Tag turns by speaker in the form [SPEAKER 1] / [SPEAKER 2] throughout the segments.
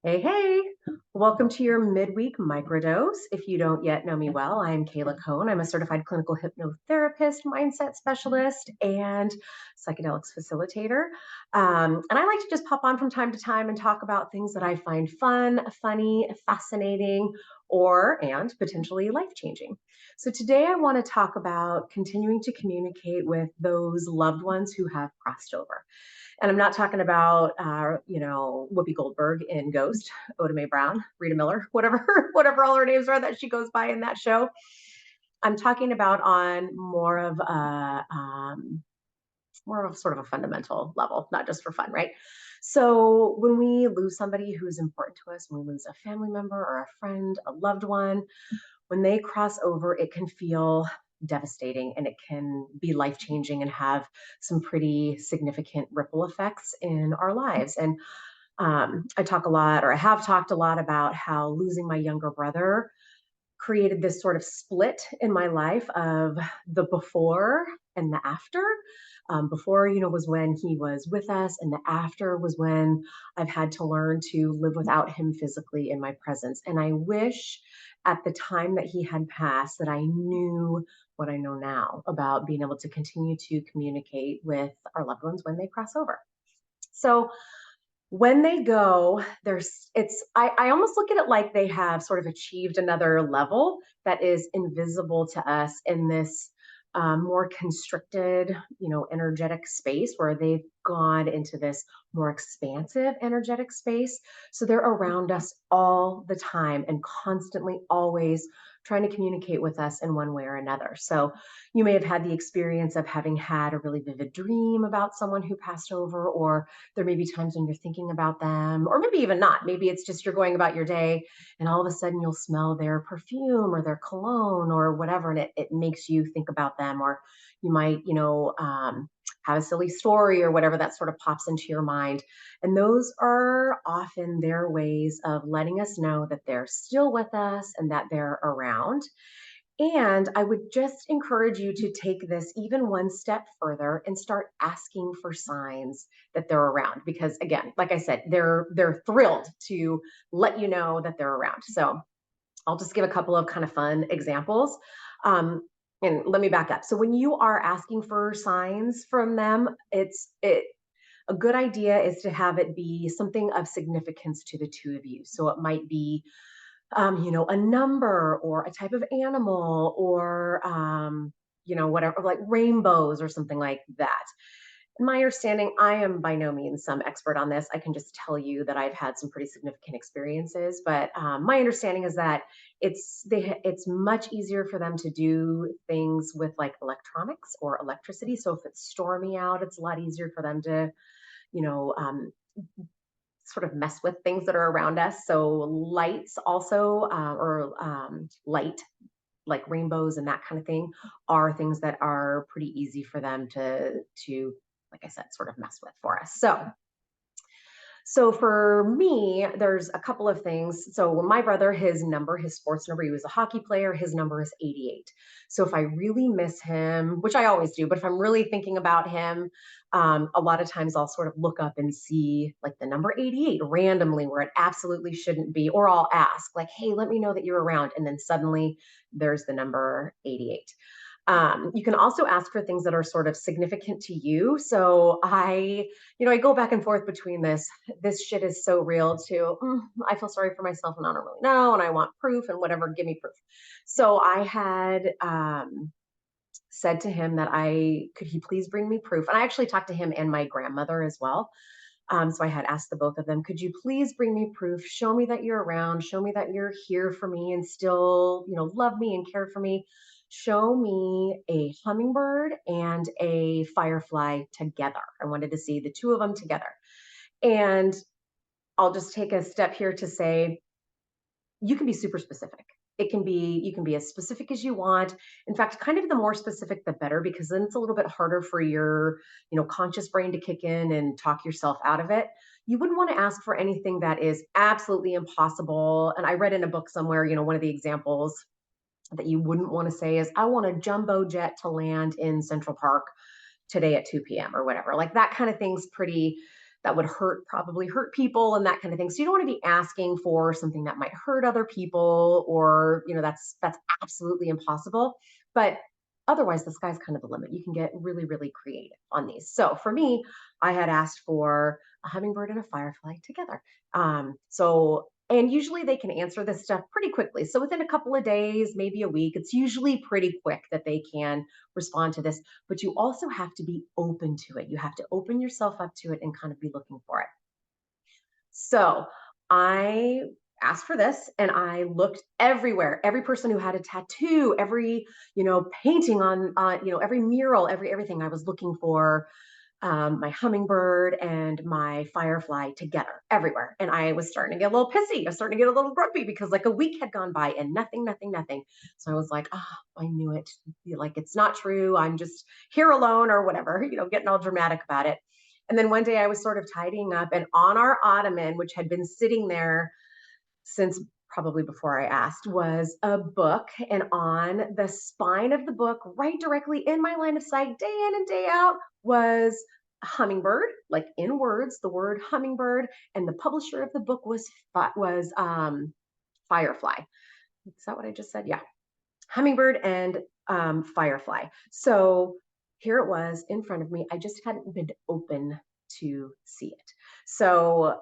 [SPEAKER 1] Hey, hey, welcome to your midweek microdose. If you don't yet know me well, I'm Kayla Cohn. I'm a certified clinical hypnotherapist, mindset specialist, and psychedelics facilitator. And I like to just pop on from time to time and talk about things that I find fun, funny, fascinating, and potentially life changing. So today I want to talk about continuing to communicate with those loved ones who have crossed over. And I'm not talking about, Whoopi Goldberg in Ghost, Oda Mae Brown, Rita Miller, whatever, whatever all her names are that she goes by in that show. I'm talking about on more of sort of a fundamental level, not just for fun, right? So when we lose somebody who's important to us, when we lose a family member or a friend, a loved one, when they cross over, it can feel devastating and it can be life changing and have some pretty significant ripple effects in our lives. And I talk a lot, or I have talked a lot about how losing my younger brother created this sort of split in my life of the before and the after. Before, was when he was with us, and the after was when I've had to learn to live without him physically in my presence. And I wish at the time that he had passed that I knew what I know now about being able to continue to communicate with our loved ones when they cross over. So when they go, I almost look at it like they have sort of achieved another level that is invisible to us in this more constricted, energetic space where they've gone into this more expansive energetic space. So they're around us all the time and constantly always trying to communicate with us in one way or another. So you may have had the experience of having had a really vivid dream about someone who passed over, or there may be times when you're thinking about them, or maybe even not. Maybe it's just you're going about your day and all of a sudden you'll smell their perfume or their cologne or whatever, and it makes you think about them. Or you might, have a silly story or whatever that sort of pops into your mind. And those are often their ways of letting us know that they're still with us and that they're around. And I would just encourage you to take this even one step further and start asking for signs that they're around, because again, like I said, they're thrilled to let you know that they're around. So I'll just give a couple of kind of fun examples. And let me back up. So when you are asking for signs from them, a good idea is to have it be something of significance to the two of you. So it might be a number or a type of animal, or whatever, like rainbows or something like that. In my understanding, I am by no means some expert on this. I can just tell you that I've had some pretty significant experiences, but my understanding is that it's much easier for them to do things with like electronics or electricity. So if it's stormy out, it's a lot easier for them to you know um, sort of mess with things that are around us. So lights also, or light, like rainbows and that kind of thing, are things that are pretty easy for them to, like I said, sort of mess with for us. So for me, there's a couple of things. So when my brother, his sports number, he was a hockey player, his number is 88. So if I really miss him, which I always do, but if I'm really thinking about him, a lot of times I'll sort of look up and see like the number 88 randomly where it absolutely shouldn't be, or I'll ask like, hey, let me know that you're around. And then suddenly there's the number 88. You can also ask for things that are sort of significant to you. So I go back and forth between this shit is so real to, I feel sorry for myself and I don't really know. And I want proof and whatever, give me proof. So I had said to him that could he please bring me proof? And I actually talked to him and my grandmother as well. So I had asked the both of them, could you please bring me proof? Show me that you're around. Show me that you're here for me and still, love me and care for me. Show me a hummingbird and a firefly together. I wanted to see the two of them together. And I'll just take a step here to say, you can be super specific. You can be as specific as you want. In fact, kind of the more specific, the better, because then it's a little bit harder for your, conscious brain to kick in and talk yourself out of it. You wouldn't want to ask for anything that is absolutely impossible. And I read in a book somewhere, one of the examples that you wouldn't want to say is, I want a jumbo jet to land in Central Park today at 2 p.m. or whatever. Like that kind of thing's that would probably hurt people and that kind of thing. So you don't want to be asking for something that might hurt other people, or, that's absolutely impossible. But otherwise, the sky's kind of the limit. You can get really, really creative on these. So for me, I had asked for a hummingbird and a firefly together. And usually they can answer this stuff pretty quickly. So within a couple of days, maybe a week, it's usually pretty quick that they can respond to this. But you also have to be open to it. You have to open yourself up to it and kind of be looking for it. So I asked for this and I looked everywhere. Every person who had a tattoo, every, painting on, every mural, everything, I was looking for my hummingbird and my firefly together everywhere. And I was starting to get a little pissy. I was starting to get a little grumpy because like a week had gone by and nothing, nothing, nothing. So I was like, I knew it. Like, it's not true. I'm just here alone or whatever, getting all dramatic about it. And then one day I was sort of tidying up, and on our ottoman, which had been sitting there since probably before I asked, was a book. And on the spine of the book, right directly in my line of sight, day in and day out, was a hummingbird, like in words, the word hummingbird. And the publisher of the book was Firefly. Is that what I just said? Yeah. Hummingbird and firefly. So here it was in front of me. I just hadn't been open to see it. So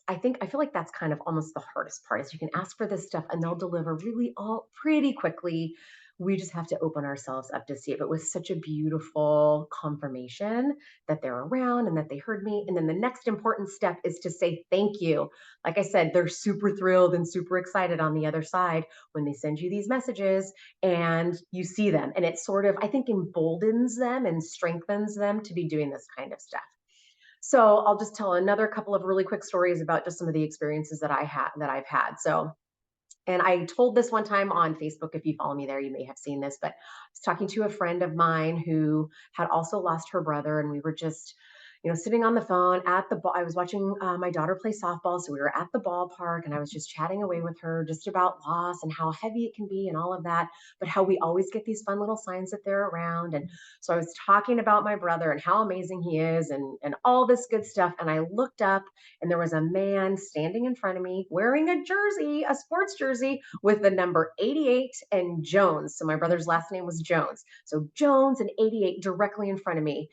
[SPEAKER 1] I feel like that's kind of almost the hardest part, is you can ask for this stuff and they'll deliver really all pretty quickly. We just have to open ourselves up to see it. But with such a beautiful confirmation that they're around and that they heard me. And then the next important step is to say thank you. Like I said, they're super thrilled and super excited on the other side when they send you these messages and you see them. And it sort of, I think, emboldens them and strengthens them to be doing this kind of stuff. So I'll just tell another couple of really quick stories about just some of the experiences that I've had. So, and I told this one time on Facebook. If you follow me there, you may have seen this, but I was talking to a friend of mine who had also lost her brother, and we were just, sitting on the phone at the ball. I was watching my daughter play softball. So we were at the ballpark and I was just chatting away with her just about loss and how heavy it can be and all of that, but how we always get these fun little signs that they're around. And so I was talking about my brother and how amazing he is, and all this good stuff. And I looked up and there was a man standing in front of me wearing a jersey, a sports jersey with the number 88 and Jones. So my brother's last name was Jones. So Jones and 88 directly in front of me.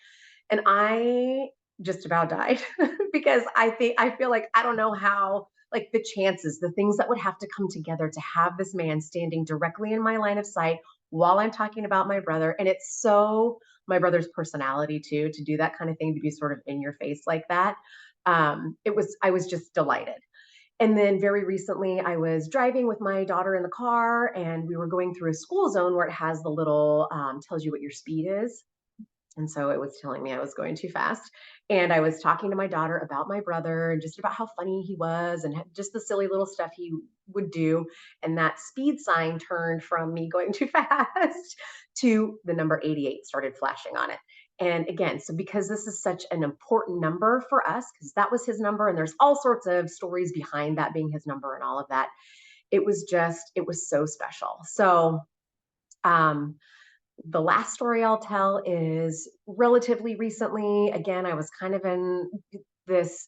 [SPEAKER 1] And I just about died because I feel like I don't know how, like, the chances, the things that would have to come together to have this man standing directly in my line of sight while I'm talking about my brother. And it's so my brother's personality too, to do that kind of thing, to be sort of in your face like that. I was just delighted. And then very recently, I was driving with my daughter in the car, and we were going through a school zone where it has the little tells you what your speed is. And so it was telling me I was going too fast. And I was talking to my daughter about my brother and just about how funny he was and just the silly little stuff he would do. And that speed sign turned from me going too fast to the number 88 started flashing on it. And again, so because this is such an important number for us, because that was his number, and there's all sorts of stories behind that being his number and all of that, it was so special. So, um, the last story I'll tell is relatively recently. Again, I was kind of in this,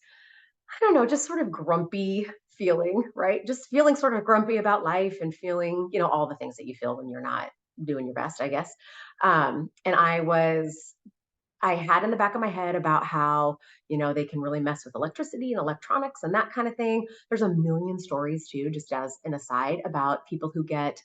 [SPEAKER 1] I don't know, just sort of grumpy feeling, right? Just feeling sort of grumpy about life and feeling, all the things that you feel when you're not doing your best, I guess. And I had in the back of my head about how, they can really mess with electricity and electronics and that kind of thing. There's a million stories too, just as an aside, about people who get,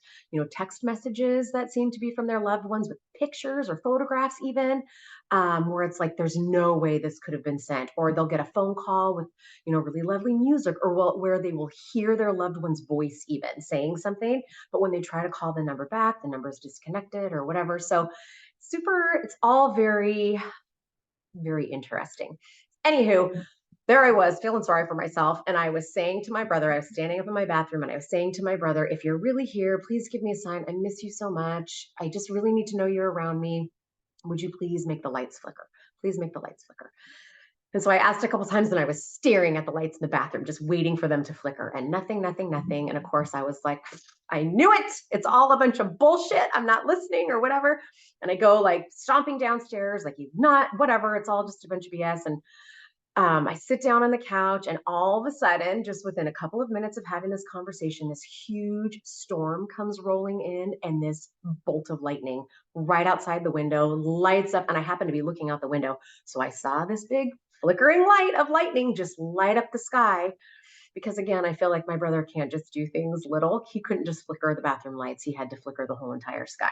[SPEAKER 1] text messages that seem to be from their loved ones with pictures or photographs even, where it's like, there's no way this could have been sent. Or they'll get a phone call with, really lovely music, or where they will hear their loved one's voice even saying something. But when they try to call the number back, the number is disconnected or whatever. So it's all very, very interesting. Anywho, there I was feeling sorry for myself. And I was saying to my brother, I was standing up in my bathroom and I was saying to my brother, if you're really here, please give me a sign. I miss you so much. I just really need to know you're around me. Would you please make the lights flicker? Please make the lights flicker. And so I asked a couple times and I was staring at the lights in the bathroom, just waiting for them to flicker, and nothing, nothing, nothing. And of course I was like, I knew it. It's all a bunch of bullshit. I'm not listening or whatever. And I go like stomping downstairs, like, you not, whatever. It's all just a bunch of BS. And I sit down on the couch, and all of a sudden, just within a couple of minutes of having this conversation, this huge storm comes rolling in, and this bolt of lightning right outside the window lights up. And I happen to be looking out the window. So I saw this big flickering light of lightning just light up the sky. Because again, I feel like my brother can't just do things little. He couldn't just flicker the bathroom lights, he had to flicker the whole entire sky.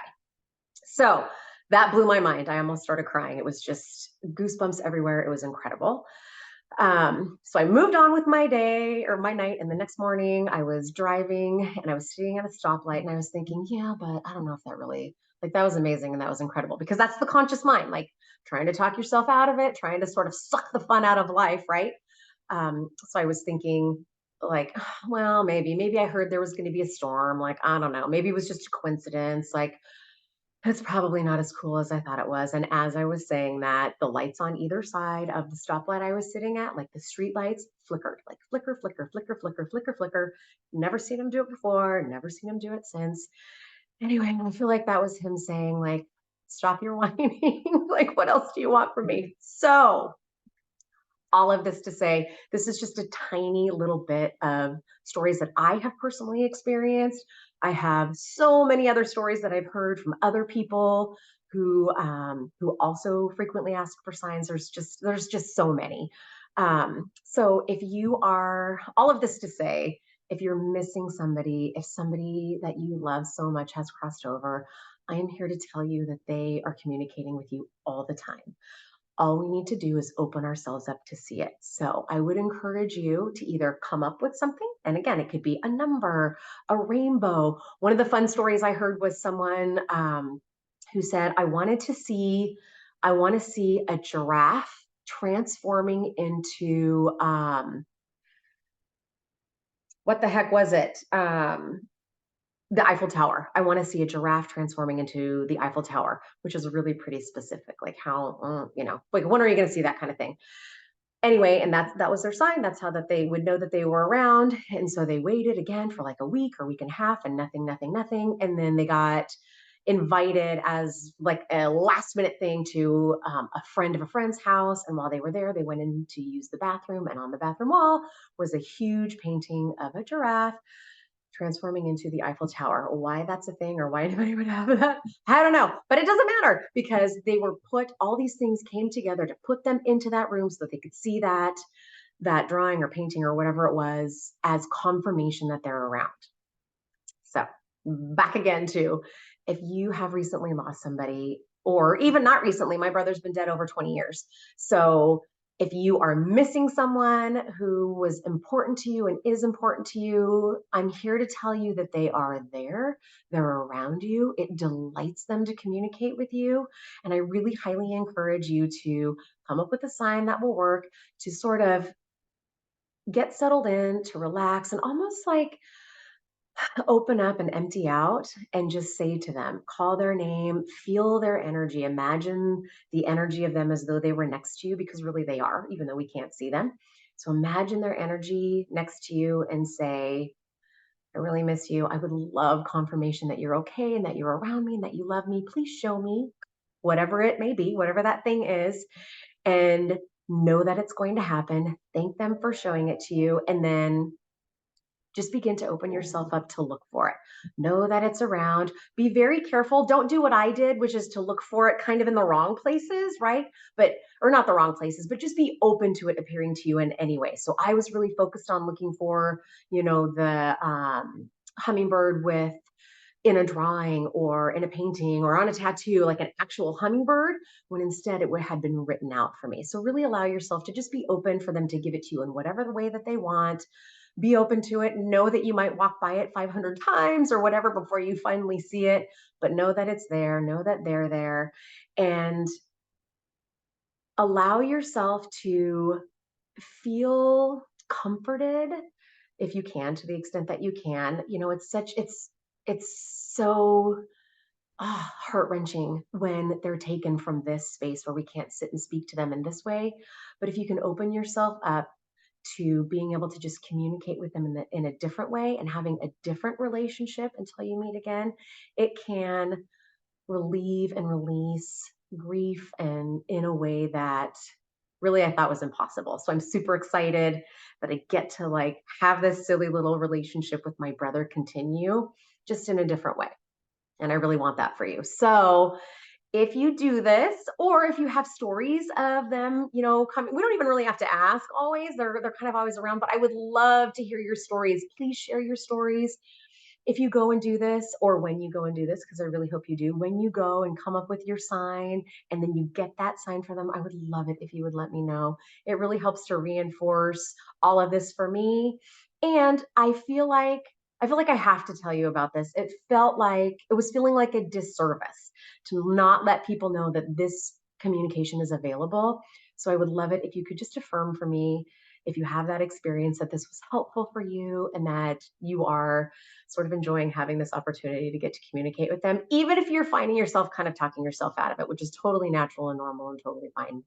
[SPEAKER 1] So that blew my mind. I almost started crying. It was just goosebumps everywhere. It was incredible. So I moved on with my day or my night. And the next morning I was driving and I was sitting at a stoplight and I was thinking, yeah, but I don't know if that really, like, that was amazing and that was incredible because that's the conscious mind, like trying to talk yourself out of it, trying to sort of suck the fun out of life, right? So I was thinking, like, well, maybe I heard there was going to be a storm. Like, I don't know. Maybe it was just a coincidence. Like, it's probably not as cool as I thought it was, and as I was saying that, the lights on either side of the stoplight I was sitting at, like the street lights, flickered, like flicker, flicker, flicker, flicker, flicker, flicker. Never seen him do it before, never seen him do it since. Anyway, I feel like that was him saying, like, "Stop your whining. Like, what else do you want from me?" So, all of this to say, this is just a tiny little bit of stories that I have personally experienced. I have so many other stories that I've heard from other people who also frequently ask for signs. There's just so many. So if you are all of this to say, if you're missing somebody, if somebody that you love so much has crossed over, I am here to tell you that they are communicating with you all the time. All we need to do is open ourselves up to see it. So I would encourage you to either come up with something. And again, it could be a number, a rainbow. One of the fun stories I heard was someone who said, I want to see a giraffe transforming into, what the heck was it? The Eiffel Tower. I want to see a giraffe transforming into the Eiffel Tower, which is really pretty specific. Like how, like when are you going to see that kind of thing? Anyway, and that was their sign. That's how that they would know that they were around. And so they waited again for like a week or week and a half, and nothing, nothing, nothing. And then they got invited as like a last minute thing to a friend of a friend's house. And while they were there, they went in to use the bathroom, and on the bathroom wall was a huge painting of a giraffe transforming into the Eiffel Tower. Why that's a thing or why anybody would have that, I don't know. But it doesn't matter because they were put, all these things came together to put them into that room so that they could see that drawing or painting or whatever it was as confirmation that they're around. So back again to, if you have recently lost somebody, or even not recently, my brother's been dead over 20 years. So if you are missing someone who was important to you and is important to you, I'm here to tell you that they are there. They're around you. It delights them to communicate with you. And I really highly encourage you to come up with a sign that will work to sort of get settled in, to relax, and almost like open up and empty out and just say to them, call their name, feel their energy, imagine the energy of them as though they were next to you, because really they are, even though we can't see them. So imagine their energy next to you and say, I really miss you. I would love confirmation that you're okay and that you're around me and that you love me. Please show me whatever it may be, whatever that thing is, and know that it's going to happen. Thank them for showing it to you. And then just begin to open yourself up to look for it. Know that it's around. Be very careful. Don't do what I did, which is to look for it kind of in the wrong places, right? But, or not the wrong places, but just be open to it appearing to you in any way. So I was really focused on looking for, the hummingbird with in a drawing or in a painting or on a tattoo, like an actual hummingbird, when instead had been written out for me. So really allow yourself to just be open for them to give it to you in whatever the way that they want. Be open to it. Know that you might walk by it 500 times or whatever before you finally see it, but know that it's there. Know that they're there. And allow yourself to feel comforted if you can, to the extent that you can. It's so heart wrenching when they're taken from this space where we can't sit and speak to them in this way. But if you can open yourself up to being able to just communicate with them in a different way and having a different relationship until you meet again, it can relieve and release grief and in a way that really I thought was impossible. So I'm super excited that I get to like have this silly little relationship with my brother continue just in a different way. And I really want that for you. So if you do this, or if you have stories of them, coming, we don't even really have to ask always. They're kind of always around, but I would love to hear your stories. Please share your stories if you go and do this, or when you go and do this, because I really hope you do, when you go and come up with your sign and then you get that sign for them, I would love it if you would let me know. It really helps to reinforce all of this for me. And I feel like I have to tell you about this. It felt like it was feeling like a disservice to not let people know that this communication is available. So I would love it if you could just affirm for me if you have that experience that this was helpful for you and that you are sort of enjoying having this opportunity to get to communicate with them, even if you're finding yourself kind of talking yourself out of it, which is totally natural and normal and totally fine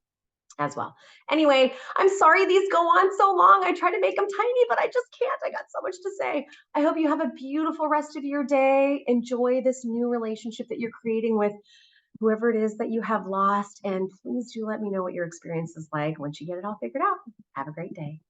[SPEAKER 1] as well. Anyway, I'm sorry these go on so long. I try to make them tiny, but I just can't. I got so much to say. I hope you have a beautiful rest of your day. Enjoy this new relationship that you're creating with whoever it is that you have lost. And please do let me know what your experience is like once you get it all figured out. Have a great day.